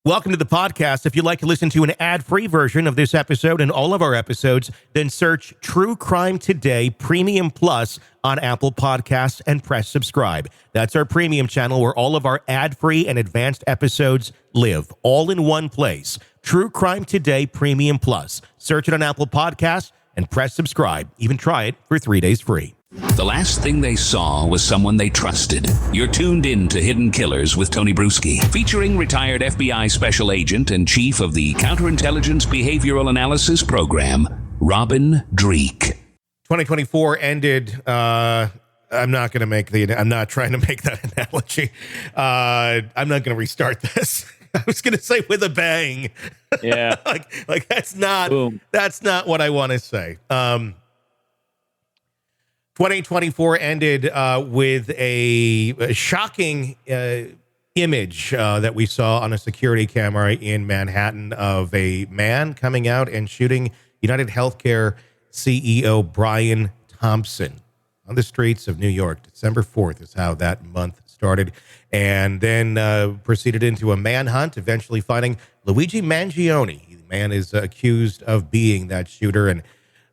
Welcome to the podcast. If you'd like to listen to an ad-free version of this episode and all of our episodes, then search True Crime Today Premium Plus on Apple Podcasts and press subscribe. That's our premium channel where all of our ad-free and advanced episodes live, all in one place. True Crime Today Premium Plus. Search it on Apple Podcasts and press subscribe. Even try it for 3 days free. The last thing they saw was someone they trusted. You're tuned in to Hidden Killers with Tony Bruschi, featuring retired FBI Special Agent and Chief of the Counterintelligence Behavioral Analysis Program, Robin Dreeke. 2024 ended. I'm not trying to make that analogy. I'm not going to restart this. I was going to say with a bang. Yeah. like that's not what I want to say. 2024 ended with a shocking image that we saw on a security camera in Manhattan of a man coming out and shooting UnitedHealthcare CEO Brian Thompson on the streets of New York. December 4th is how that month started, and then proceeded into a manhunt, eventually finding Luigi Mangione. The man is accused of being that shooter, and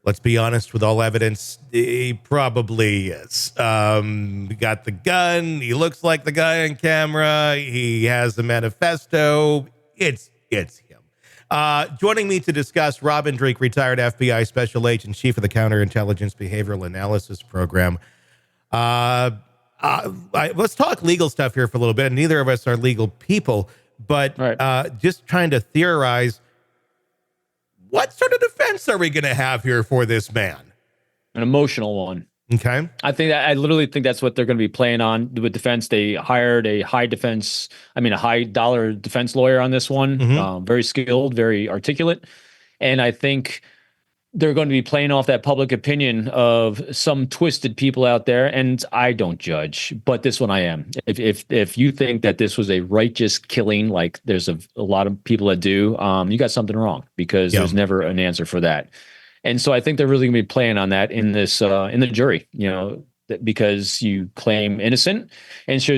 let's be honest, with all evidence, he probably is. Got the gun. He looks like the guy on camera. He has the manifesto. It's him. Joining me to discuss, Robin Dreeke, retired FBI Special Agent, Chief of the Counterintelligence Behavioral Analysis Program. Let's talk legal stuff here for a little bit. Neither of us are legal people, but just trying to theorize, what sort of defense are we going to have here for this man? An emotional one. Okay. I literally think that's what they're going to be playing on with defense. They hired a high dollar defense lawyer on this one. Mm-hmm. Very skilled, very articulate. And I think they're going to be playing off that public opinion of some twisted people out there. And I don't judge, but this one I am. If you think that this was a righteous killing, like there's a lot of people that do, you got something wrong, because there's never an answer for that. And so I think they're really going to be playing on that in this, in the jury, because you claim innocent, and so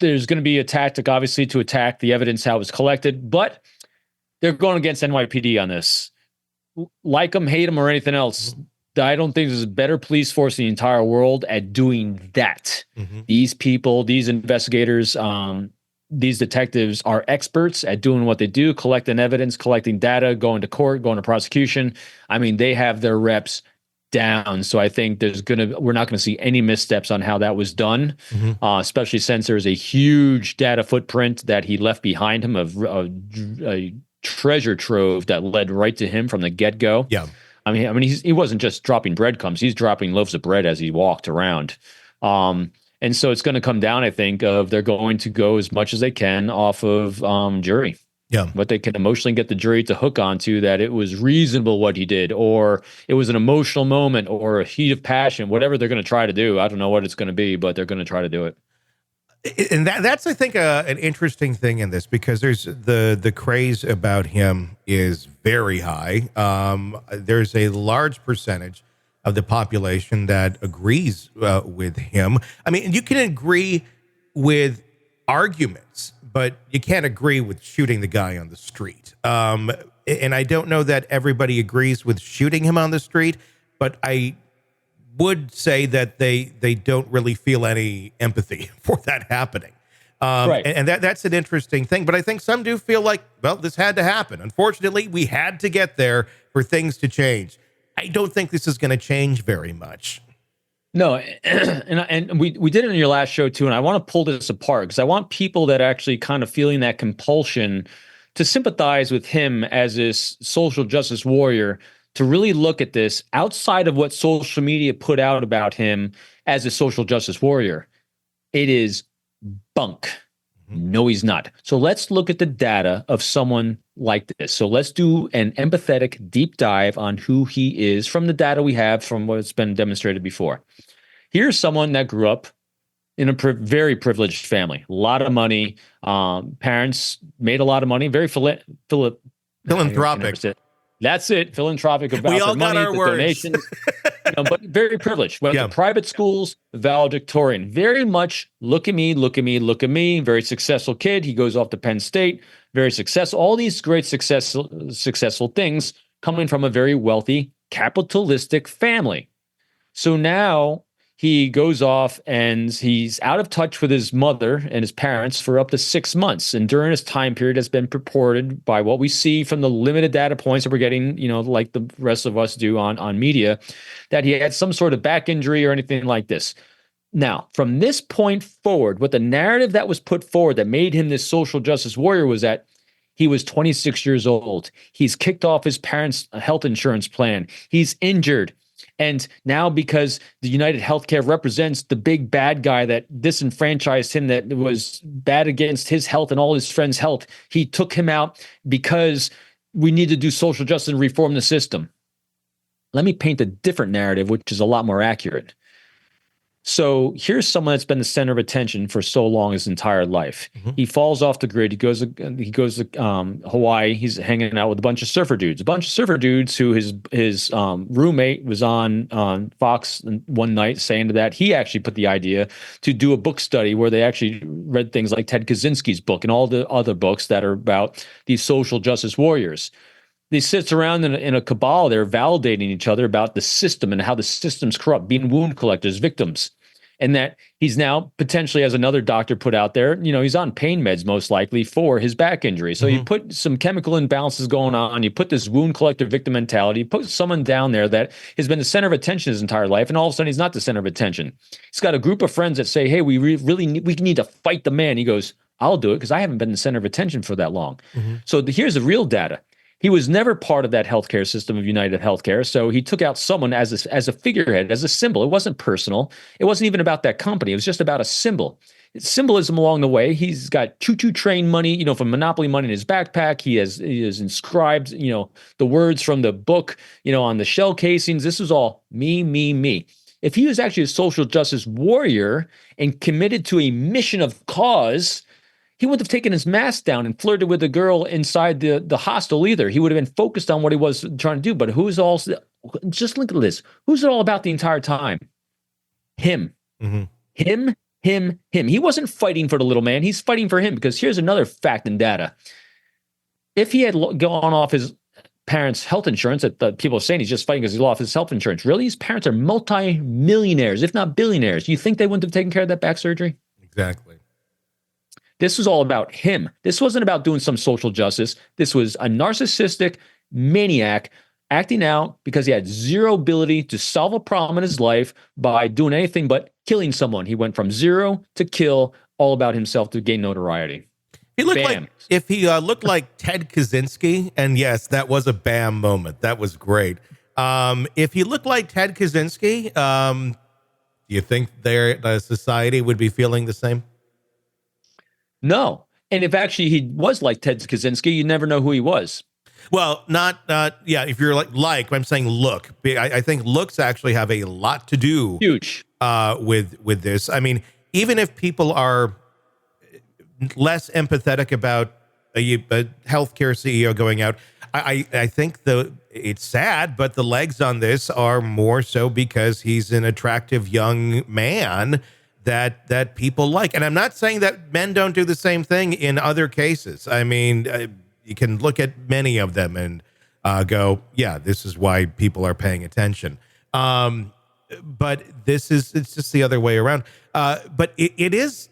there's going to be a tactic, obviously, to attack the evidence, how it was collected, but they're going against NYPD on this. Like them, hate them, or anything else, I don't think there's a better police force in the entire world at doing that. Mm-hmm. These people, these investigators, these detectives are experts at doing what they do, collecting evidence, collecting data, going to court, going to prosecution. I mean, they have their reps down. So I think we're not going to see any missteps on how that was done, especially since there's a huge data footprint that he left behind him of a treasure trove that led right to him from the get-go. Yeah. I mean, he wasn't just dropping breadcrumbs. He's dropping loaves of bread as he walked around. And so it's going to come down, I think, of they're going to go as much as they can off of jury. Yeah. What they can emotionally get the jury to hook onto, that it was reasonable what he did, or it was an emotional moment, or a heat of passion, whatever they're going to try to do. I don't know what it's going to be, but they're going to try to do it. And that's, I think, an interesting thing in this, because there's the craze about him is very high. There's a large percentage of the population that agrees with him. I mean, you can agree with arguments, but you can't agree with shooting the guy on the street. And I don't know that everybody agrees with shooting him on the street, but I would say that they don't really feel any empathy for that happening. Right. And that's an interesting thing. But I think some do feel like, well, this had to happen. Unfortunately, we had to get there for things to change. I don't think this is going to change very much. No, and we did it in your last show too, and I want to pull this apart, because I want people that actually kind of feeling that compulsion to sympathize with him as this social justice warrior, to really look at this outside of what social media put out about him as a social justice warrior. It is bunk. No, he's not. So let's look at the data of someone like this. So let's do an empathetic deep dive on who he is from the data we have from what's been demonstrated before. Here's someone that grew up in a very privileged family, a lot of money. Parents made a lot of money, very philanthropic. That's it. Philanthropic about we all the got money, our the words. donations. But very privileged. Went to private schools, valedictorian. Very much look at me, look at me, look at me. Very successful kid. He goes off to Penn State. Very successful. All these great successful things coming from a very wealthy, capitalistic family. So now he goes off and he's out of touch with his mother and his parents for up to 6 months. And during this time period has been purported by what we see from the limited data points that we're getting, like the rest of us do on media, that he had some sort of back injury or anything like this. Now, from this point forward, what the narrative that was put forward that made him this social justice warrior was that he was 26 years old. He's kicked off his parents' health insurance plan. He's injured. And now because the UnitedHealthcare represents the big bad guy that disenfranchised him, that was bad against his health and all his friends' health, he took him out because we need to do social justice and reform the system. Let me paint a different narrative, which is a lot more accurate. So here's someone that's been the center of attention for so long his entire life. Mm-hmm. He falls off the grid. He goes to Hawaii. He's hanging out with a bunch of surfer dudes. Who his roommate was on Fox one night saying that he actually put the idea to do a book study where they actually read things like Ted Kaczynski's book and all the other books that are about these social justice warriors. They sit around in a cabal. They're validating each other about the system and how the system's corrupt, being wound collectors, victims, and that he's now potentially, as another doctor put out there, he's on pain meds most likely for his back injury. So you put some chemical imbalances going on. You put this wound collector victim mentality. You put someone down there that has been the center of attention his entire life, and all of a sudden he's not the center of attention. He's got a group of friends that say, "Hey, we need to fight the man." He goes, "I'll do it because I haven't been the center of attention for that long." Mm-hmm. So here's the real data. He was never part of that healthcare system of UnitedHealthcare, so he took out someone as a figurehead, as a symbol. It wasn't personal. It wasn't even about that company. It was just about a symbol. It's symbolism along the way. He's got choo-choo train money, from Monopoly money in his backpack. He has inscribed, the words from the book, on the shell casings. This was all me, me, me. If he was actually a social justice warrior and committed to a mission of cause, he wouldn't have taken his mask down and flirted with a girl inside the hostel either. He would have been focused on what he was trying to do. But just look at this. Who's it all about the entire time? Him. Mm-hmm. Him. He wasn't fighting for the little man. He's fighting for him, because here's another fact and data. If he had gone off his parents' health insurance, that the people are saying he's just fighting because he lost his health insurance. Really? His parents are multi-millionaires, if not billionaires. You think they wouldn't have taken care of that back surgery? Exactly. This was all about him. This wasn't about doing some social justice. This was a narcissistic maniac acting out because he had zero ability to solve a problem in his life by doing anything but killing someone. He went from zero to kill, all about himself to gain notoriety. He looked looked like Ted Kaczynski, and yes, that was a bam moment. That was great. If he looked like Ted Kaczynski, do you think the society would be feeling the same? No. And if actually he was like Ted Kaczynski, you never know who he was. Well, if you're like I'm saying look. I think looks actually have a lot to do with this. I mean, even if people are less empathetic about a healthcare CEO going out, I think it's sad, but the legs on this are more so because he's an attractive young man that people like. And I'm not saying that men don't do the same thing in other cases. I mean, you can look at many of them and go, yeah, this is why people are paying attention. But it's just the other way around. But it is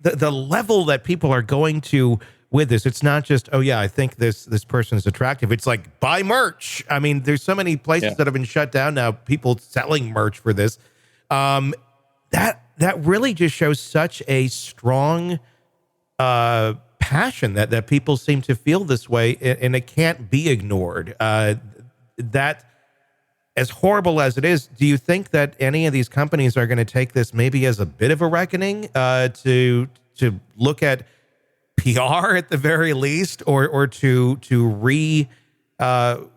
the level that people are going to with this. It's not just, oh yeah, I think this person is attractive. It's like, buy merch. I mean, there's so many places that have been shut down now, people selling merch for this. That really just shows such a strong passion that people seem to feel this way, and it can't be ignored. That, as horrible as it is, do you think that any of these companies are going to take this maybe as a bit of a reckoning to look at PR at the very least, or to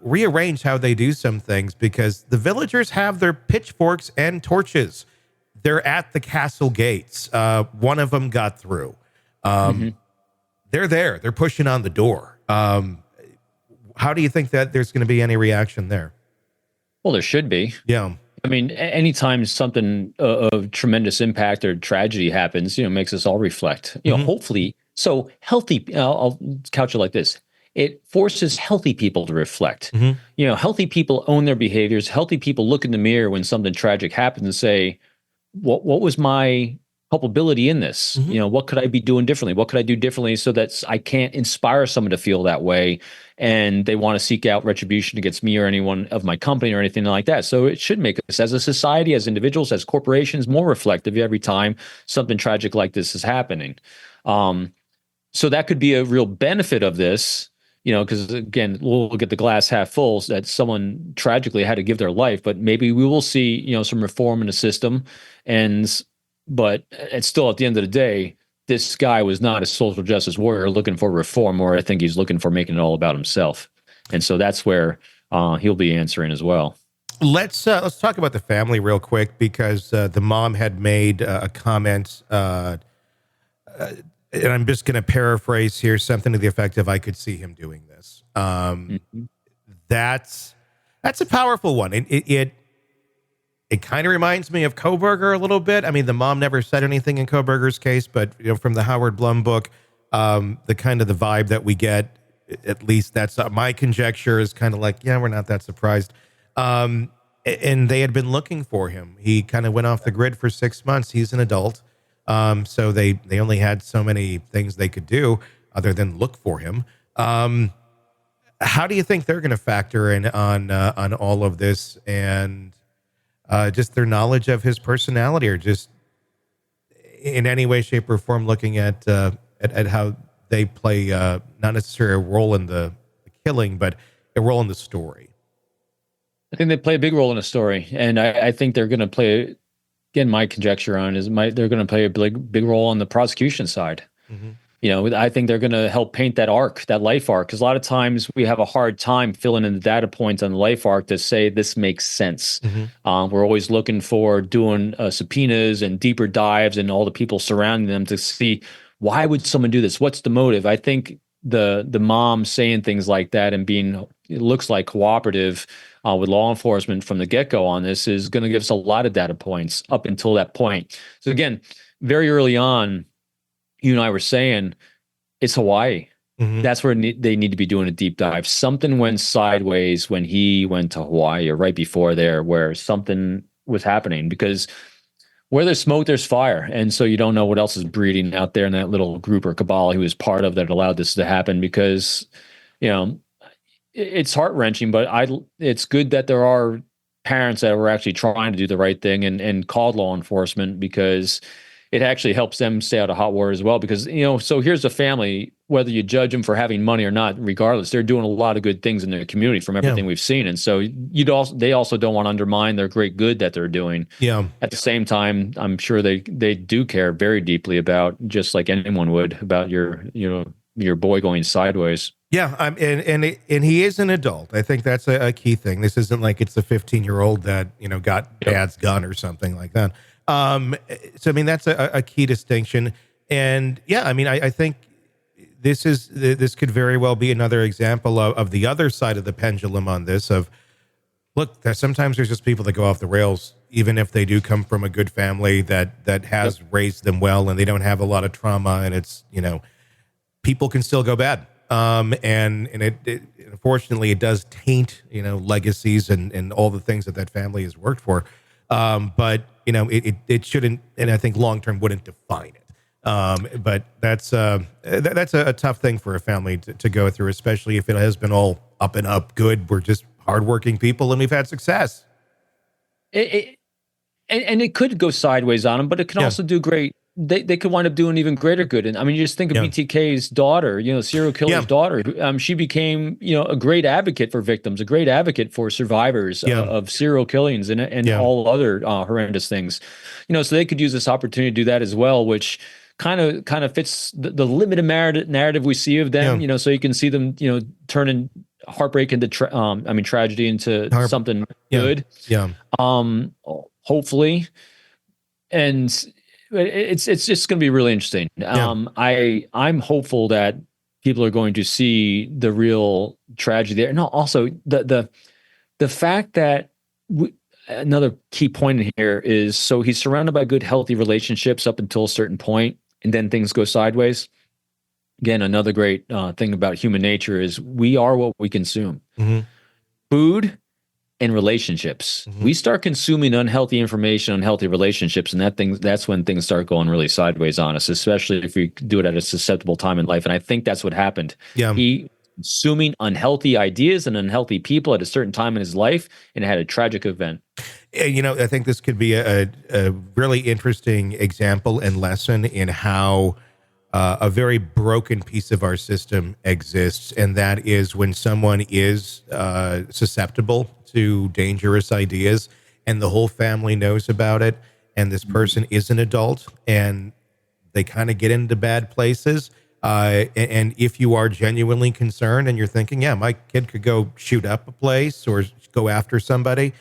rearrange how they do some things? Because the villagers have their pitchforks and torches. They're at the castle gates. One of them got through. They're there. They're pushing on the door. How do you think that there's going to be any reaction there? Well, there should be. Yeah. I mean, anytime something of tremendous impact or tragedy happens, makes us all reflect. Hopefully, so healthy. I'll couch it like this: it forces healthy people to reflect. Healthy people own their behaviors. Healthy people look in the mirror when something tragic happens and say, "What was my culpability in this? What could I be doing differently? What could I do differently so that I can't inspire someone to feel that way and they want to seek out retribution against me or anyone of my company or anything like that?" So it should make us as a society, as individuals, as corporations, more reflective every time something tragic like this is happening. So that could be a real benefit of this, because again, we'll look at the glass half full, that someone tragically had to give their life, but maybe we will see, some reform in the system. But it's still, at the end of the day, this guy was not a social justice warrior looking for reform, or I think he's looking for making it all about himself. And so that's where he'll be answering as well. Let's talk about the family real quick, because the mom had made a comment, and I'm just going to paraphrase here, something to the effect of, "I could see him doing this." That's a powerful one. It kind of reminds me of Kohberger a little bit. I mean, the mom never said anything in Kohberger's case, but from the Howard Blum book, the kind of the vibe that we get, at least that's my conjecture, is kind of like, yeah, we're not that surprised. And they had been looking for him. He kind of went off the grid for 6 months. He's an adult, so they only had so many things they could do other than look for him. How do you think they're going to factor in on all of this, and just their knowledge of his personality, or just in any way, shape, or form looking at how they play not necessarily a role in the killing, but a role in the story? I think they play a big role in the story, and I think they're going to play. Again, my conjecture on is they're going to play a big role on the prosecution side. I think they're going to help paint that arc, that life arc, because a lot of times we have a hard time filling in the data points on the life arc to say this makes sense. We're always looking for doing subpoenas and deeper dives and all the people surrounding them to see, why would someone do this? What's the motive? I think the mom saying things like that and being, it looks like, cooperative with law enforcement from the get-go on this is going to give us a lot of data points up until that point. So again, very early on, you and I were saying, it's Hawaii. That's where they need to be doing a deep dive. Something went sideways when he went to Hawaii, or right before there, where something was happening, because where there's smoke, there's fire. And so you don't know what else is breeding out there in that little group or cabal he was part of that allowed this to happen, because, it's heart-wrenching, but it's good that there are parents that were actually trying to do the right thing and called law enforcement, because it actually helps them stay out of hot water as well. Because, so here's a family, whether you judge them for having money or not, regardless, they're doing a lot of good things in their community from everything we've seen. And so they also don't want to undermine their great good that they're doing. At the same time, I'm sure they do care very deeply about, just like anyone would, about your boy going sideways. And he is an adult. I think that's a key thing. This isn't like it's a 15-year-old that, got dad's gun or something like that. So, I mean, that's a key distinction. And I think this could very well be another example of the other side of the pendulum on this, of, look, sometimes there's just people that go off the rails, even if they do come from a good family that has raised them well, and they don't have a lot of trauma, and it's, people can still go bad. And it unfortunately, it does taint, legacies and all the things that family has worked for. But it shouldn't, and I think long-term wouldn't define it. But that's a tough thing for a family to go through, especially if it has been all up and up good. We're just hardworking people and we've had success. And it could go sideways on them, but it can also do great. They could wind up doing even greater good. And I mean, you just think of BTK's daughter, serial killer's daughter. She became, a great advocate for victims, a great advocate for survivors of serial killings and all other horrendous things. So they could use this opportunity to do that as well, which kind of fits the limited narrative we see of them. So you can see them, turning heartbreak into tragedy into something good. Hopefully, and it's just going to be really interesting. I'm hopeful that people are going to see the real tragedy there. No, also the fact that Another key point in here is, so he's surrounded by good, healthy relationships up until a certain point, and then things go sideways. Again, another great thing about human nature is we are what we consume. Mm-hmm. Food and relationships. Mm-hmm. We start consuming unhealthy information, unhealthy relationships, and that's when things start going really sideways on us, especially if we do it at a susceptible time in life. And I think that's what happened. Yeah. He consuming unhealthy ideas and unhealthy people at a certain time in his life, and it had a tragic event. I think this could be a really interesting example and lesson in how a very broken piece of our system exists, and that is when someone is susceptible to dangerous ideas and the whole family knows about it, and this person is an adult and they kind of get into bad places. And if you are genuinely concerned and you're thinking, yeah, my kid could go shoot up a place or go after somebody,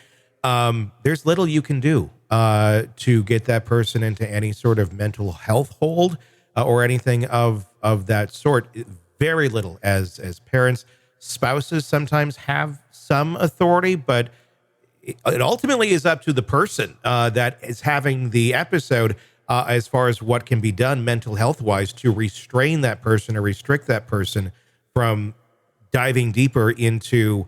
there's little you can do to get that person into any sort of mental health hold or anything of that sort. Very little. As parents, spouses sometimes have some authority, but it ultimately is up to the person that is having the episode as far as what can be done mental health wise to restrain that person or restrict that person from diving deeper into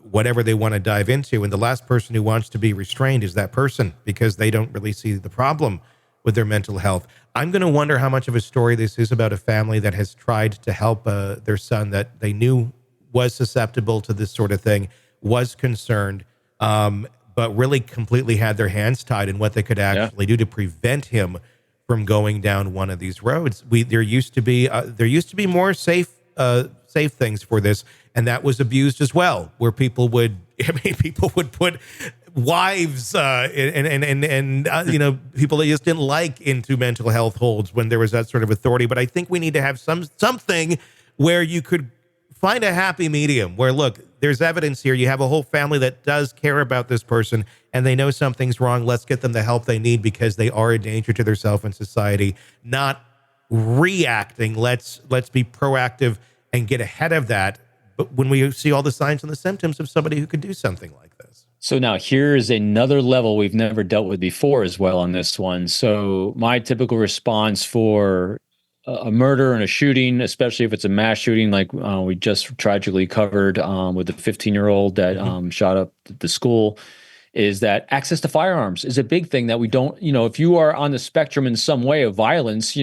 whatever they want to dive into. And the last person who wants to be restrained is that person, because they don't really see the problem with their mental health. I'm going to wonder how much of a story this is about a family that has tried to help their son that they knew was susceptible to this sort of thing, was concerned, but really completely had their hands tied in what they could actually do to prevent him from going down one of these roads. There used to be more safe things for this, and that was abused as well, where people would put wives and people they just didn't like into mental health holds when there was that sort of authority. But I think we need to have something where you could find a happy medium where, look, there's evidence here. You have a whole family that does care about this person and they know something's wrong. Let's get them the help they need because they are a danger to themselves and society, not reacting. Let's be proactive and get ahead of that. But when we see all the signs and the symptoms of somebody who could do something like this. So now here's another level we've never dealt with before as well on this one. So my typical response for a murder and a shooting, especially if it's a mass shooting like we just tragically covered with the 15-year-old that shot up the school, is that access to firearms is a big thing that we don't, if you are on the spectrum in some way of violence,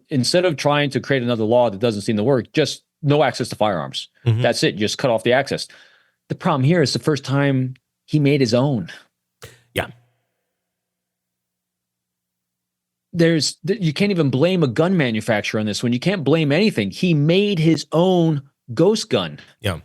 instead of trying to create another law that doesn't seem to work, just no access to firearms. Mm-hmm. That's it. You just cut off the access. The problem here is the first time he made his own. Yeah. You can't even blame a gun manufacturer on this one. You can't blame anything. He made his own ghost gun. Yeah.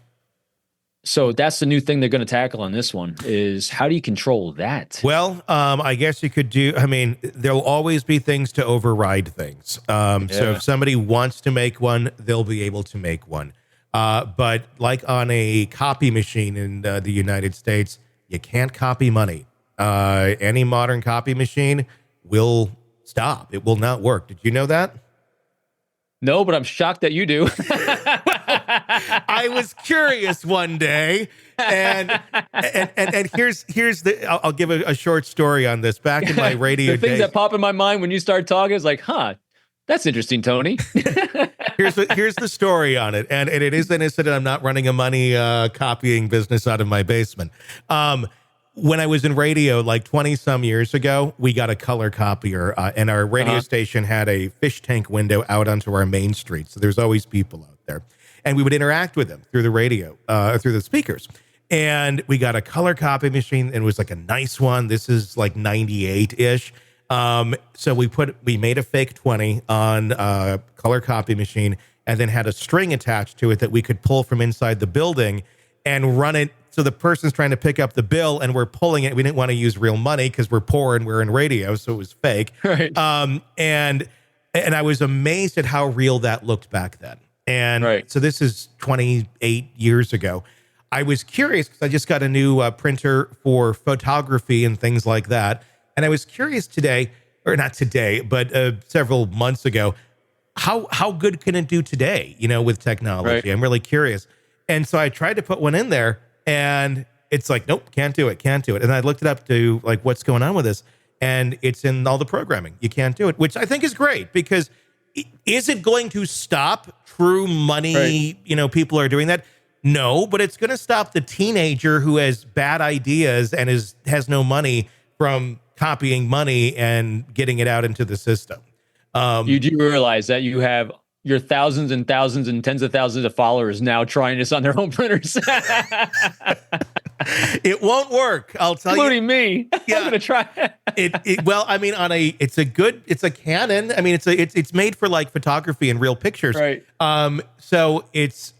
So that's the new thing they're going to tackle on this one is how do you control that? Well, I guess you could there'll always be things to override things. So if somebody wants to make one, they'll be able to make one. But like on a copy machine in the United States, you can't copy money. Any modern copy machine will stop. It will not work. Did you know that? No, but I'm shocked that you do. I was curious one day, and here's I'll give a short story on this. Back in my radio the things days, that pop in my mind when you start talking is like, that's interesting, Tony. here's the story on it, and it is an incident. I'm not running a money copying business out of my basement. When I was in radio like 20 some years ago, we got a color copier and our radio station had a fish tank window out onto our main street. So there's always people out there and we would interact with them through the radio, through the speakers. And we got a color copy machine and it was like a nice one. This is like 98-ish. So we made a fake 20 on a color copy machine and then had a string attached to it that we could pull from inside the building and run it. So the person's trying to pick up the bill and we're pulling it. We didn't want to use real money because we're poor and we're in radio. So it was fake. Right. And I was amazed at how real that looked back then. And so this is 28 years ago. I was curious because I just got a new printer for photography and things like that. And I was curious today, or not today, but several months ago, how good can it do today, with technology? Right. I'm really curious. And so I tried to put one in there and it's like, nope, can't do it. And I looked it up to like, what's going on with this? And it's in all the programming. You can't do it, which I think is great, because is it going to stop true money? Right. You know, people are doing that. No, but it's going to stop the teenager who has bad ideas and has no money from copying money and getting it out into the system. You do realize that you have your thousands and thousands and tens of thousands of followers now trying this on their own printers. It won't work. I'll tell Including you. me. Yeah. I'm going to try. Well, I mean, it's a Canon. I mean, it's made for like photography and real pictures. Right. So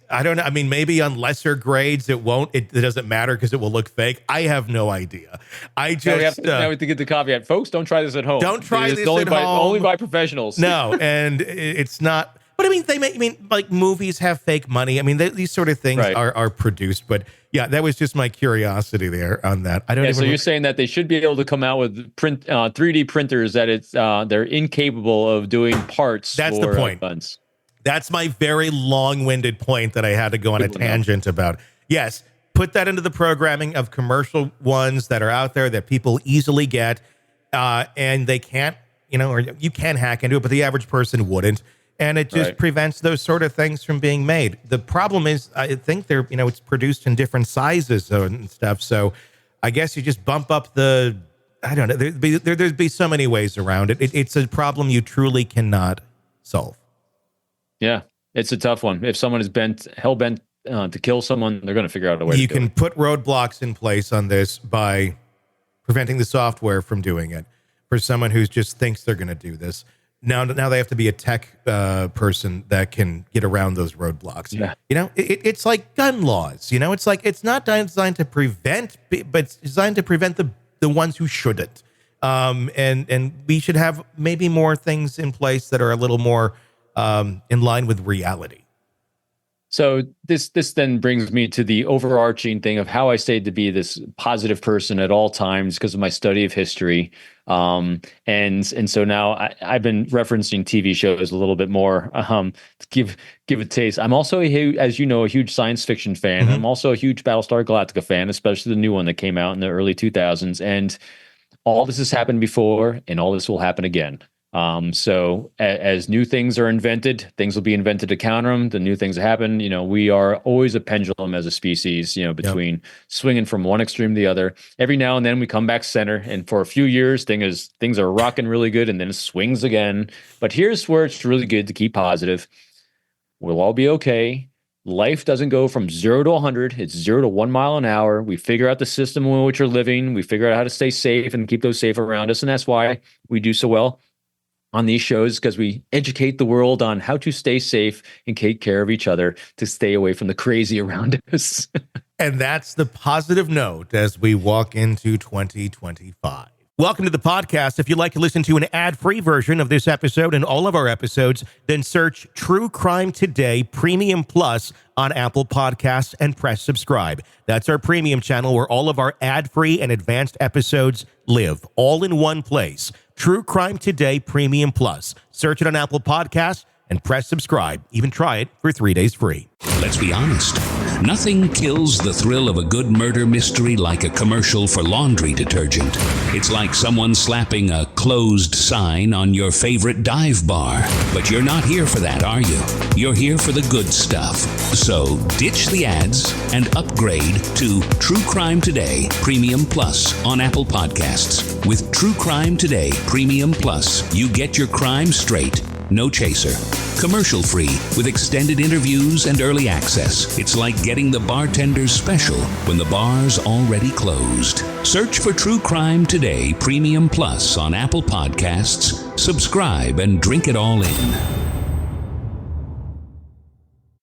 I don't know. I mean, maybe on lesser grades, it doesn't matter because it will look fake. I have no idea. Now we have to get the caveat. Folks, don't try this at home. Don't try this only at by, home. Only by professionals. No, and it's not. But I mean, like movies have fake money. I mean, these sort of things are produced. But yeah, that was just my curiosity there on that. I don't. Yeah, so you're saying that they should be able to come out with 3D printers that they're incapable of doing parts. That's for, the point. Guns. That's my very long-winded point that I had to go on a tangent about. Yes, put that into the programming of commercial ones that are out there that people easily get, and they can't, or you can hack into it, but the average person wouldn't. And it just prevents those sort of things from being made. The problem is, I think it's produced in different sizes and stuff. So I guess you just bump up I don't know. There'd be so many ways around it. It's a problem you truly cannot solve. Yeah, it's a tough one. If someone is hell bent to kill someone, they're going to figure out a way. You can put roadblocks in place on this by preventing the software from doing it. For someone who just thinks they're going to do this, now they have to be a tech person that can get around those roadblocks. Yeah. It's like gun laws. It's like it's not designed to prevent, but it's designed to prevent the ones who shouldn't. And we should have maybe more things in place that are a little more in line with reality. So this then brings me to the overarching thing of how I stayed to be this positive person at all times because of my study of history. And so now I've been referencing TV shows a little bit more to give a taste. I'm also, as you know, a huge science fiction fan. Mm-hmm. I'm also a huge Battlestar Galactica fan, especially the new one that came out in the early 2000s. And all this has happened before, and all this will happen again. So as new things are invented, things will be invented to counter them. The new things that happen, we are always a pendulum as a species, between swinging from one extreme to the other. Every now and then we come back center, and for a few years, things are rocking really good, and then it swings again. But here's where it's really good to keep positive. We'll all be okay. Life doesn't go from 0 to 100. It's 0 to 1 mile an hour. We figure out the system in which we're living. We figure out how to stay safe and keep those safe around us. And that's why we do so well on these shows, because we educate the world on how to stay safe and take care of each other to stay away from the crazy around us. And that's the positive note as we walk into 2025. Welcome to the podcast. If you'd like to listen to an ad-free version of this episode and all of our episodes, then search True Crime Today Premium Plus on Apple Podcasts and press subscribe. That's our premium channel where all of our ad-free and advanced episodes live, all in one place. True Crime Today Premium Plus. Search it on Apple Podcasts and press subscribe. Even try it for 3 days free. Let's be honest. Nothing kills the thrill of a good murder mystery like a commercial for laundry detergent. It's like someone slapping a closed sign on your favorite dive bar. But you're not here for that, are you? You're here for the good stuff. So ditch the ads and upgrade to True Crime Today Premium Plus on Apple Podcasts. With True Crime Today Premium Plus, you get your crime straight. No chaser. Commercial free with extended interviews and early access. It's like getting the bartender's special when the bar's already closed. Search for True Crime Today Premium Plus on Apple Podcasts. Subscribe and drink it all in.